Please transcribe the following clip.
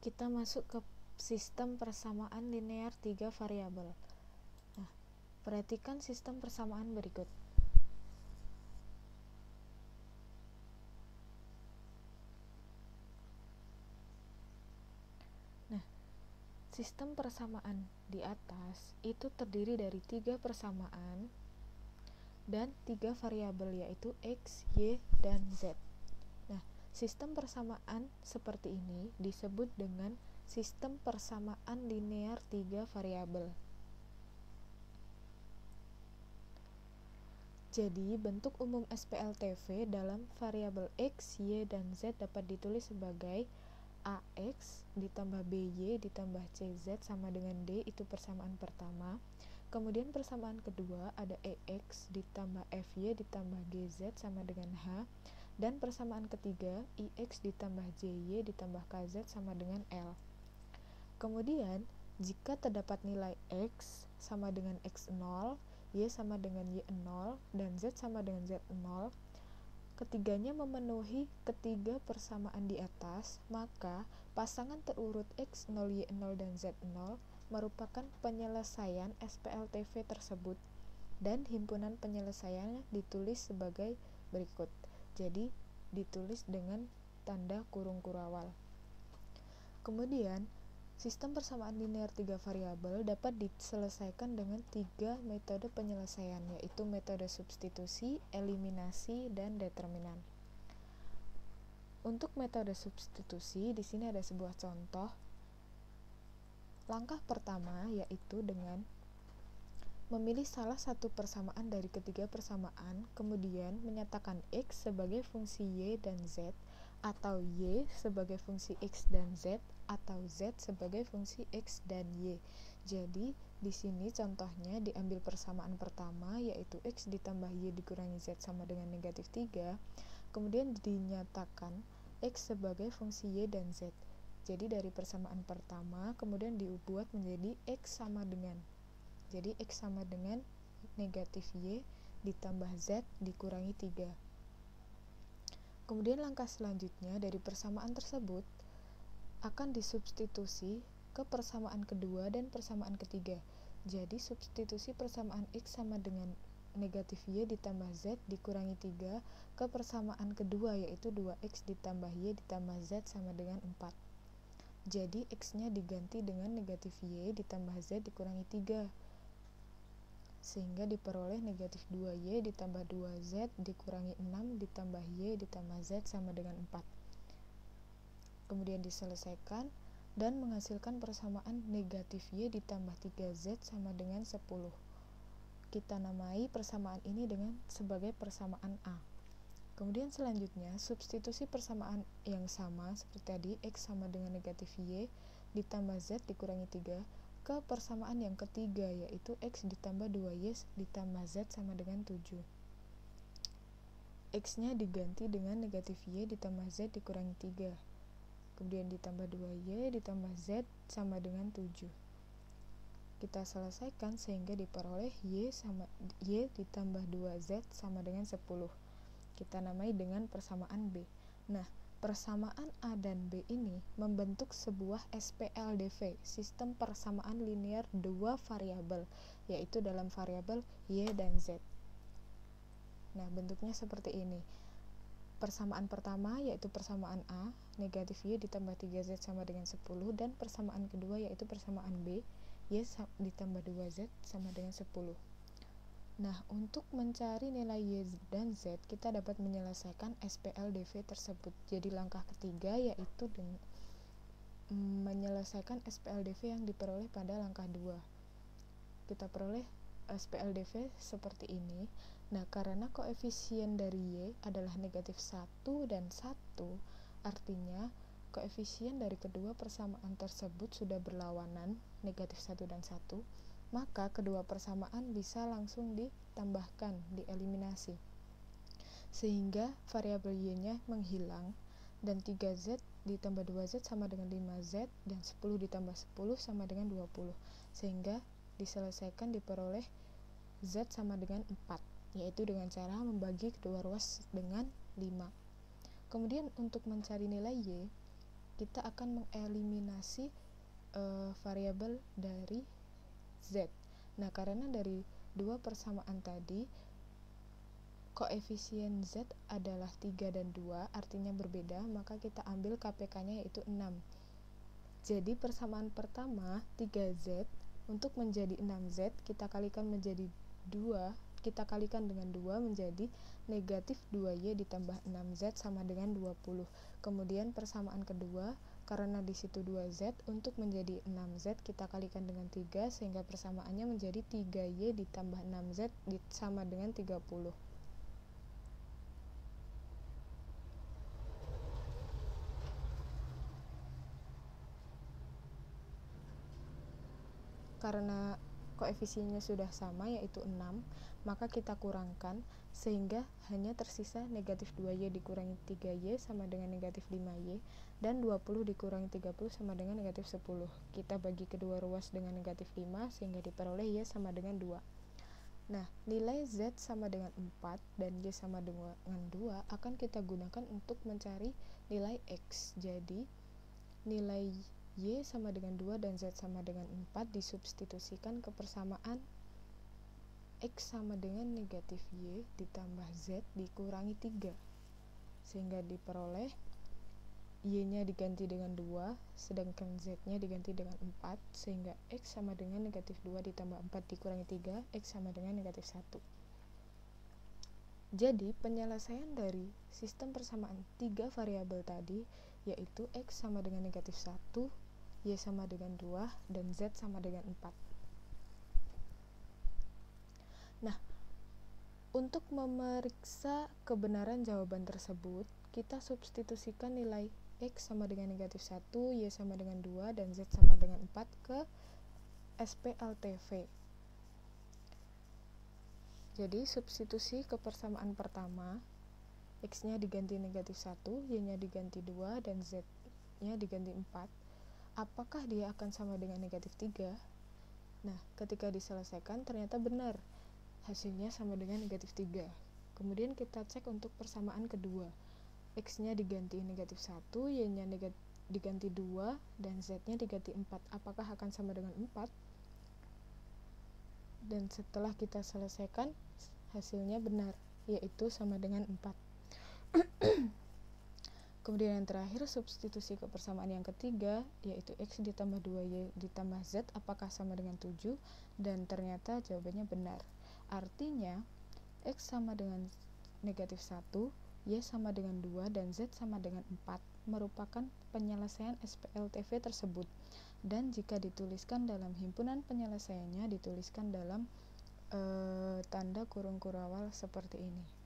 kita masuk ke sistem persamaan linear 3 variabel. Nah, perhatikan sistem persamaan berikut. Nah, sistem persamaan di atas itu terdiri dari 3 persamaan dan 3 variabel, yaitu X, Y, dan Z. Nah, sistem persamaan seperti ini disebut dengan sistem persamaan linear 3 variabel. Jadi, bentuk umum SPLTV dalam variabel X, Y, dan Z dapat ditulis sebagai AX ditambah BY ditambah CZ sama dengan D, itu persamaan pertama. Kemudian persamaan kedua ada EX ditambah FY ditambah GZ sama dengan H. Dan persamaan ketiga IX ditambah JY ditambah KZ sama dengan L. Kemudian, jika terdapat nilai X sama dengan X0, Y sama dengan Y0, dan Z sama dengan Z0, ketiganya memenuhi ketiga persamaan di atas, maka pasangan terurut X0, Y0, dan Z0 merupakan penyelesaian SPLTV tersebut, dan himpunan penyelesaiannya ditulis sebagai berikut. Jadi, ditulis dengan tanda kurung kurawal. Kemudian, sistem persamaan linear 3 variabel dapat diselesaikan dengan 3 metode penyelesaian, yaitu metode substitusi, eliminasi, dan determinan. Untuk metode substitusi, di sini ada sebuah contoh. Langkah pertama yaitu dengan memilih salah satu persamaan dari ketiga persamaan, kemudian menyatakan X sebagai fungsi Y dan Z, atau Y sebagai fungsi X dan Z, atau Z sebagai fungsi X dan Y. Jadi, di sini contohnya diambil persamaan pertama, yaitu X ditambah Y dikurangi Z sama dengan negatif 3, kemudian dinyatakan X sebagai fungsi Y dan Z. Jadi, dari persamaan pertama, kemudian dibuat menjadi X sama dengan, jadi X sama dengan negatif Y ditambah Z dikurangi 3. Kemudian langkah selanjutnya dari persamaan tersebut akan disubstitusi ke persamaan kedua dan persamaan ketiga. Jadi substitusi persamaan X sama dengan negatif Y ditambah Z dikurangi 3 ke persamaan kedua, yaitu 2X ditambah Y ditambah Z sama dengan 4. Jadi X-nya diganti dengan negatif Y ditambah Z dikurangi 3, sehingga diperoleh negatif 2Y ditambah 2Z dikurangi 6 ditambah Y ditambah Z sama dengan 4. Kemudian diselesaikan dan menghasilkan persamaan negatif Y ditambah 3Z sama dengan 10. Kita namai persamaan ini dengan sebagai persamaan A. Kemudian selanjutnya, substitusi persamaan yang sama seperti tadi, X sama dengan negatif Y ditambah Z dikurangi 3 ke persamaan yang ketiga, yaitu X ditambah 2Y ditambah Z sama dengan 7. X-nya diganti dengan negatif Y ditambah Z dikurangi 3. Kemudian ditambah 2Y ditambah Z sama dengan 7. Kita selesaikan sehingga diperoleh Y ditambah 2Z sama dengan 10. Kita namai dengan persamaan B. Nah, persamaan A dan B ini membentuk sebuah SPLDV, sistem persamaan linear 2 variabel, yaitu dalam variabel Y dan Z. Nah, bentuknya seperti ini. Persamaan pertama yaitu persamaan A, negatif Y ditambah 3Z sama dengan 10, dan persamaan kedua yaitu persamaan B, Y ditambah 2Z sama dengan 10. Nah, untuk mencari nilai Y dan Z, kita dapat menyelesaikan SPLDV tersebut. Jadi langkah ketiga yaitu menyelesaikan SPLDV yang diperoleh pada langkah 2. Kita peroleh SPLDV seperti ini. Nah, karena koefisien dari Y adalah negatif 1 dan 1, artinya koefisien dari kedua persamaan tersebut sudah berlawanan, negatif 1 dan 1, maka kedua persamaan bisa langsung ditambahkan, dieliminasi, sehingga variabel Y-nya menghilang, dan 3Z ditambah 2Z sama dengan 5Z, dan 10 ditambah 10 sama dengan 20, sehingga diselesaikan diperoleh Z sama dengan 4, yaitu dengan cara membagi kedua ruas dengan 5. Kemudian untuk mencari nilai Y, kita akan mengeliminasi variabel dari Z. Nah, karena dari dua persamaan tadi koefisien Z adalah 3 dan 2, artinya berbeda, maka kita ambil KPK-nya yaitu 6. Jadi persamaan pertama 3Z untuk menjadi 6Z kita kalikan menjadi 2, kita kalikan dengan 2 menjadi negatif 2Y ditambah 6Z sama dengan 20. Kemudian persamaan kedua, karena di situ 2Z, untuk menjadi 6Z kita kalikan dengan 3 sehingga persamaannya menjadi 3Y ditambah 6Z sama dengan 30. Karena koefisiennya sudah sama yaitu 6, maka kita kurangkan sehingga hanya tersisa negatif 2Y dikurangi 3Y sama dengan negatif 5Y, dan 20 dikurangi 30 sama dengan negatif 10. Kita bagi kedua ruas dengan negatif 5 sehingga diperoleh Y sama dengan 2. Nah, nilai Z sama dengan 4 dan Y sama dengan 2 akan kita gunakan untuk mencari nilai X. Jadi nilai Y sama dengan 2 dan Z sama dengan 4 disubstitusikan ke persamaan X sama dengan negatif Y ditambah Z dikurangi 3 sehingga diperoleh Y-nya diganti dengan 2 sedangkan Z-nya diganti dengan 4 sehingga X sama dengan negatif 2 ditambah 4 dikurangi 3, X sama dengan negatif 1. Jadi penyelesaian dari sistem persamaan 3 variabel tadi yaitu X sama dengan negatif 1, Y sama dengan 2, dan Z sama dengan 4. Nah, untuk memeriksa kebenaran jawaban tersebut, kita substitusikan nilai X sama dengan negatif 1, Y sama dengan 2, dan Z sama dengan 4 ke SPLTV. Jadi, substitusi ke persamaan pertama, X-nya diganti negatif 1, Y-nya diganti 2, dan Z-nya diganti 4. Apakah dia akan sama dengan negatif 3? Nah, ketika diselesaikan ternyata benar. Hasilnya sama dengan negatif 3. Kemudian kita cek untuk persamaan kedua. X-nya diganti negatif 1, Y-nya diganti 2, dan Z-nya diganti 4. Apakah akan sama dengan 4? Dan setelah kita selesaikan, hasilnya benar, yaitu sama dengan 4. Kemudian yang terakhir, substitusi ke persamaan yang ketiga, yaitu X ditambah 2Y ditambah Z, apakah sama dengan 7? Dan ternyata jawabannya benar. Artinya, X sama dengan negatif 1, Y sama dengan 2, dan Z sama dengan 4 merupakan penyelesaian SPLTV tersebut. Dan jika dituliskan dalam himpunan penyelesaiannya, dituliskan dalam tanda kurung kurawal seperti ini.